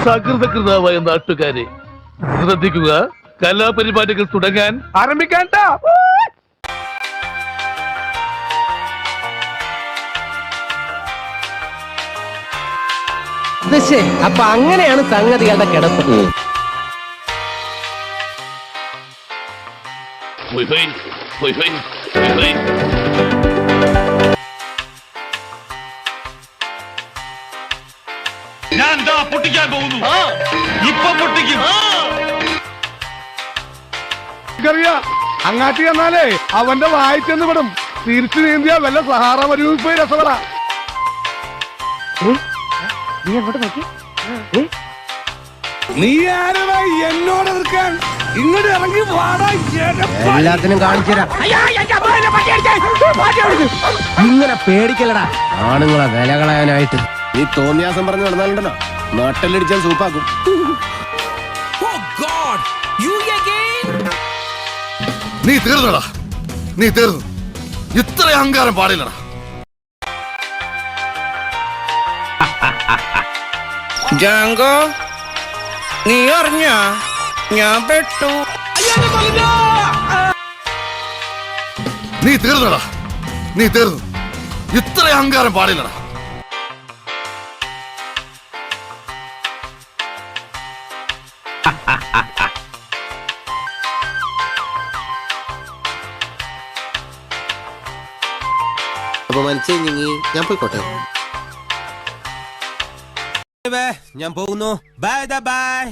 സകൃതകൃതാവായ നാട്ടുകാരെ ശ്രദ്ധിക്കുക, കലാപരിപാടികൾ തുടങ്ങാൻ ആരംഭിക്കാൻ. അപ്പൊ അങ്ങനെയാണ് സംഗതികളുടെ കിടപ്പ്. ഞാൻ പൊട്ടിക്കാൻ പോകുന്നു. ഇപ്പൊ പൊട്ടിക്കും. അങ്ങാട്ടി എന്നാലേ അവന്റെ വായിച്ചെന്ന് വിടും. തിരിച്ചു നീന്തിയാ വല്ല സഹാറ മരുവിൽ പോയി രസപ്പെട. നീ എങ്ങോട്ട് നോക്കി? നീ ആരുമായി എന്നോട് നിൽക്കാൻ? ഇങ്ങോട്ട് ഇറങ്ങി വാടാ. എല്ലാത്തിനും കാണിച്ചുതരാം. ഇങ്ങനെ പേടിക്കലടാ ആണുങ്ങളെ വില കളയാനായിട്ട്. നീ തോന്നിയാസം പറഞ്ഞു നടന്നാലുണ്ടല്ലോ നാട്ടിലടിച്ചാൽ സൂപ്പാക്കും. നീ തീർന്നടാ, നീ തീർന്നു. ഇത്ര അഹങ്കാരം പാടില്ലടാ. ജാങ്കോ, നീ അറിഞ്ഞ ഞാൻ പെട്ടു. നീ തീർന്നടാ, നീ തീർന്നു. ഇത്ര അഹങ്കാരം പാടില്ലടാ. അപ്പൊ മനസ്സിലെങ്കിൽ ഞാൻ പോയിക്കോട്ടെ. ഞാൻ പോകുന്നു. Bye bye.